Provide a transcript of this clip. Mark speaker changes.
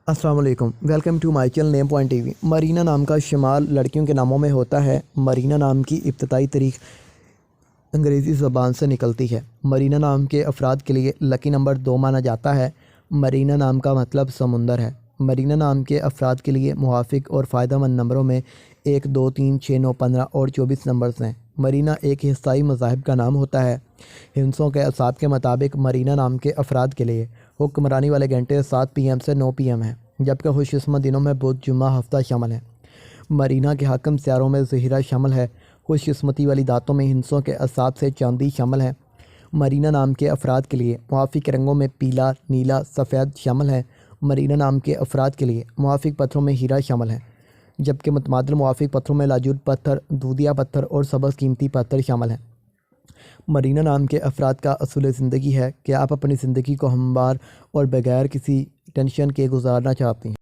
Speaker 1: السلام علیکم، welcome to my channel name point TV. مرینا نام کا شمال لڑکیوں کے ناموں میں ہوتا ہے۔ مرینا نام کی ابتدائی تاریخ انگریزی زبان سے نکلتی ہے۔ مرینا نام کے افراد کے لیے لکی نمبر 2 مانا جاتا ہے۔ مرینا نام کا مطلب سمندر ہے۔ مرینا نام کے افراد کے لیے موافق اور فائدہ مند نمبروں میں 1، 2، 3، 6، 9، 15 اور 24 نمبرز ہیں۔ مرینا ایک عیسائی مذاہب کا نام ہوتا ہے۔ ہندسوں کے اعصاب کے مطابق مرینا نام کے افراد کے لیے حکمرانی والے گھنٹے 7 PM سے 9 PM ہیں، جبکہ خوش قسمت دنوں میں بدھ، جمعہ، ہفتہ شامل ہیں۔ مرینا کے حاکم سیاروں میں زہرہ شامل ہے۔ خوش قسمتی والی دھاتوں میں ہندسوں کے اعصاب سے چاندی شامل ہے۔ مرینا نام کے افراد کے لیے موافق رنگوں میں پیلا، نیلا، سفید شامل ہیں۔ مرینا نام کے افراد کے لیے موافق پتھروں میں ہیرا شامل ہے، جبکہ متبادل موافق پتھروں میں لاجورڈ پتھر، دودھیا پتھر اور سبز قیمتی پتھر شامل ہیں۔ مرینا نام کے افراد کا اصول زندگی ہے کہ آپ اپنی زندگی کو ہموار اور بغیر کسی ٹینشن کے گزارنا چاہتے ہیں۔